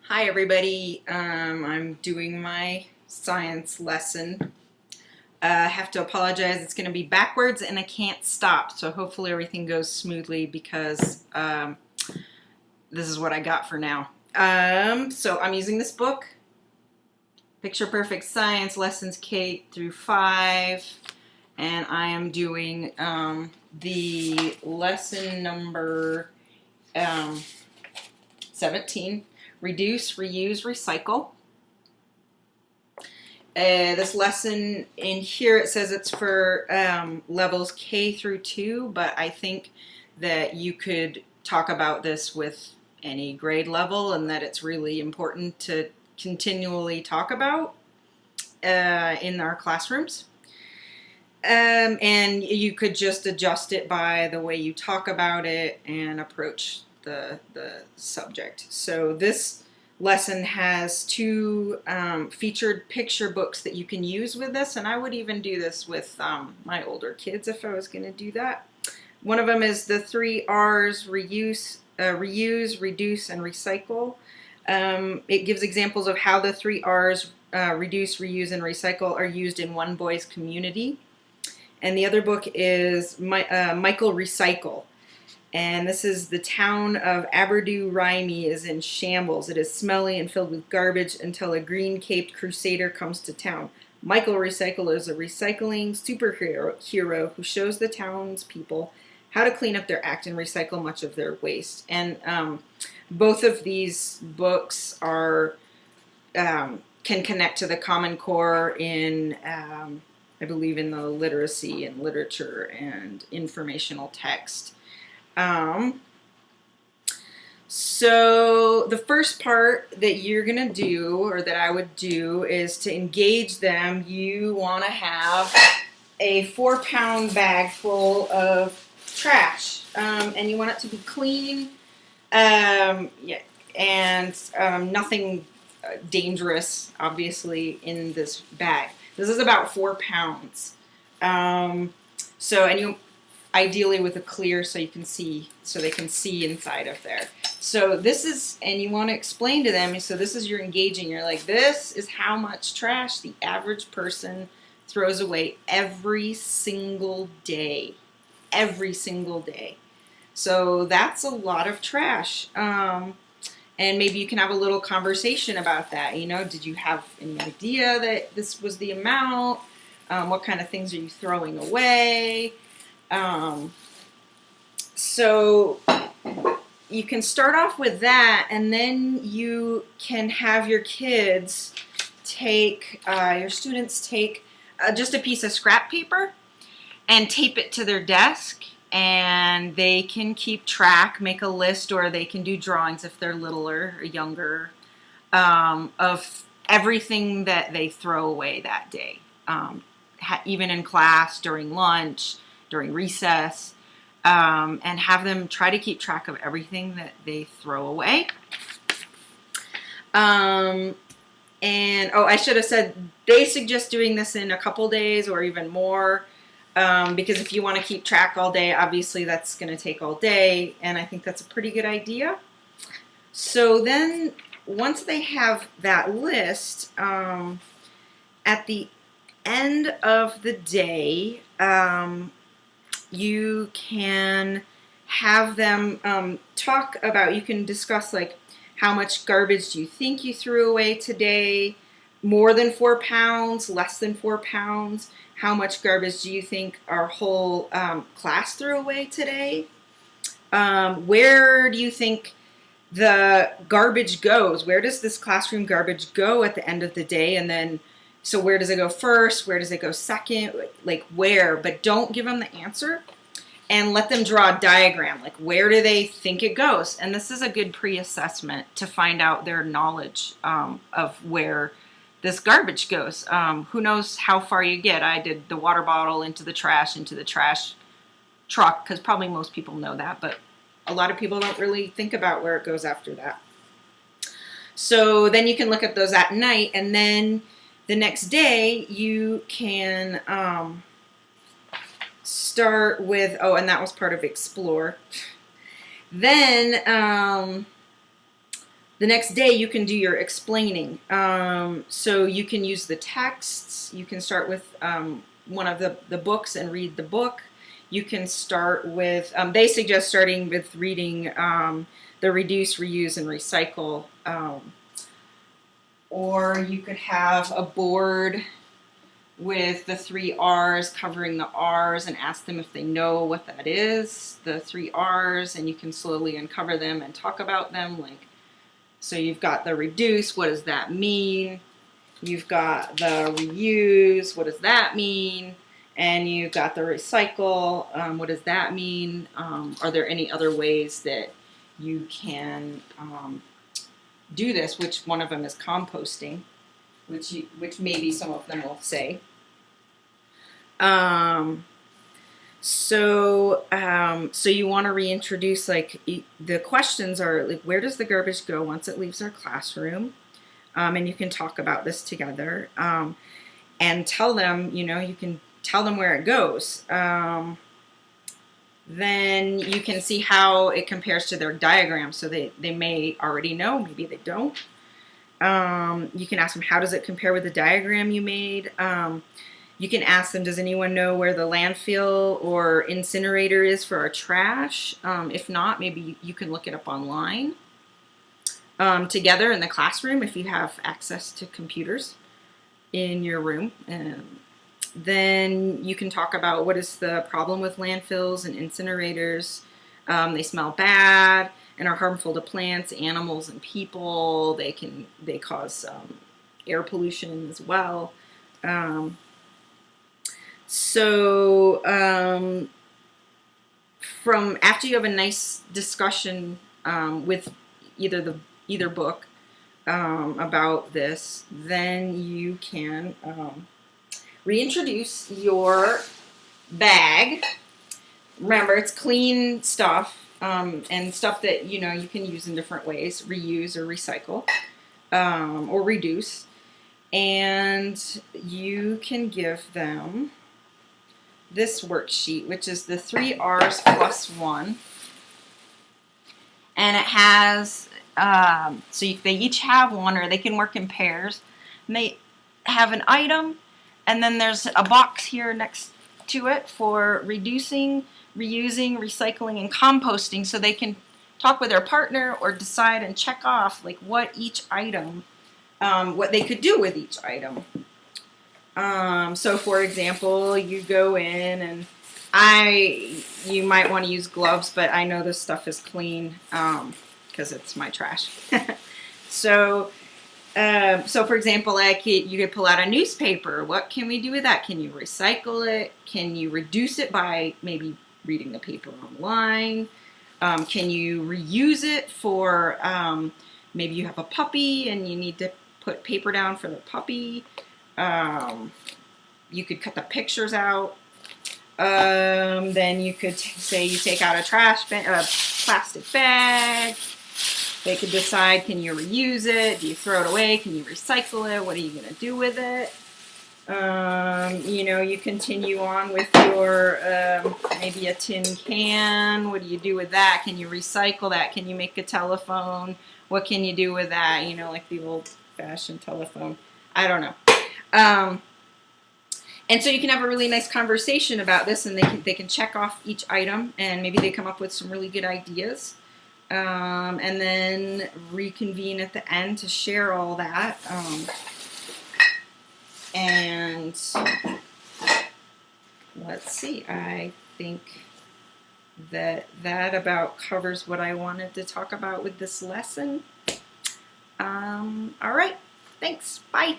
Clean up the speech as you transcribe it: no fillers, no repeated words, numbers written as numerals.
Hi everybody, I'm doing my science lesson. I have to apologize, it's going to be backwards and I can't stop, so hopefully everything goes smoothly because this is what I got for now. So I'm using this book, Picture Perfect Science, Lessons K through 5, and I am doing the lesson number 17, Reduce, Reuse, Recycle. This lesson in here, it says it's for levels K through 2, but I think that you could talk about this with any grade level and that it's really important to continually talk about in our classrooms. And you could just adjust it by the way you talk about it and approach the subject. So this lesson has two featured picture books that you can use with this, and I would even do this with my older kids if I was going to do that. One of them is the 3 R's: reuse, reduce, and recycle. It gives examples of how the 3 R's, reduce, reuse, and recycle, are used in one boy's community. And the other book is Michael Recycle. And this is: the town of Aberdouraimi is in shambles. It is smelly and filled with garbage until a green-caped crusader comes to town. Michael Recycle is a recycling superhero who shows the townspeople how to clean up their act and recycle much of their waste. And both of these books are can connect to the Common Core in I believe in the literacy and literature and informational text. So the first part that you're going to do, or that I would do, is to engage them. You want to have a 4-pound bag full of trash, and you want it to be clean, yeah, and nothing dangerous, obviously, in this bag. This is about 4 pounds. And you ideally with a clear so you can see, so they can see inside of there. So this is, and you want to explain to them, so this is your engaging. You're like, this is how much trash the average person throws away every single day. Every single day. So that's a lot of trash. And maybe you can have a little conversation about that. You know, did you have any idea that this was the amount? What kind of things are you throwing away? So you can start off with that, and then you can have your kids take, your students take just a piece of scrap paper and tape it to their desk, and they can keep track, make a list, or they can do drawings if they're littler or younger, of everything that they throw away that day, even in class, during lunch, during recess, and have them try to keep track of everything that they throw away. And I should have said they suggest doing this in a couple days or even more, because if you want to keep track all day, obviously that's going to take all day, and I think that's a pretty good idea. So then once they have that list, at the end of the day, you can have them talk about, you can discuss like, how much garbage do you think you threw away today? More than 4 pounds, less than 4 pounds? How much garbage do you think our whole class threw away today? Where do you think the garbage goes? Where does this classroom garbage go at the end of the day? And then, so where does it go first? Where does it go second? Like where? But don't give them the answer, and let them draw a diagram. Like, where do they think it goes? And this is a good pre-assessment to find out their knowledge of where this garbage goes. Who knows how far you get? I did the water bottle into the trash truck, because probably most people know that, but a lot of people don't really think about where it goes after that. So then you can look at those at night, and then the next day you can start with, and that was part of Explore. Then The next day you can do your explaining. So you can use the texts. You can start with one of the books and read the book. You can start with, they suggest starting with reading the Reduce, Reuse, and Recycle. Or you could have a board with the 3 R's, covering the R's, and ask them if they know what that is, the 3 R's, and you can slowly uncover them and talk about them. Like, so you've got the reduce, what does that mean? You've got the reuse, what does that mean? And you've got the recycle, what does that mean? Are there any other ways that you can do this? Which one of them is composting? Which maybe some of them will say. So you want to reintroduce, like, the questions are like, where does the garbage go once it leaves our classroom? And you can talk about this together, and tell them, you can tell them where it goes. Then you can see how it compares to their diagram. So they may already know, maybe they don't. You can ask them, how does it compare with the diagram you made? You can ask them, does anyone know where the landfill or incinerator is for our trash? If not, maybe you can look it up online together in the classroom if you have access to computers in your room. Then you can talk about what is the problem with landfills and incinerators. They smell bad and are harmful to plants, animals, and people. They cause air pollution as well. From after you have a nice discussion with either book about this, then you can reintroduce your bag. Remember, it's clean stuff and stuff that you can use in different ways: reuse or recycle or reduce. And you can give them this worksheet, which is the 3 R's plus 1. And it has, they each have one, or they can work in pairs. And they have an item, and then there's a box here next to it for reducing, reusing, recycling, and composting, so they can talk with their partner or decide and check off like what each item, what they could do with each item. So for example, you go in, and you might want to use gloves, but I know this stuff is clean because it's my trash. So for example, like you could pull out a newspaper. What can we do with that? Can you recycle it? Can you reduce it by maybe reading the paper online? Can you reuse it for maybe you have a puppy and you need to put paper down for the puppy? You could cut the pictures out. Then you could say you take out a plastic bag. They could decide, can you reuse it? Do you throw it away? Can you recycle it? What are you going to do with it? You continue on with your maybe a tin can. What do you do with that? Can you recycle that? Can you make a telephone? What can you do with that? Like the old-fashioned telephone. I don't know. And so you can have a really nice conversation about this, and they can check off each item, and maybe they come up with some really good ideas. And then reconvene at the end to share all that. And let's see, I think that about covers what I wanted to talk about with this lesson. All right, thanks, bye.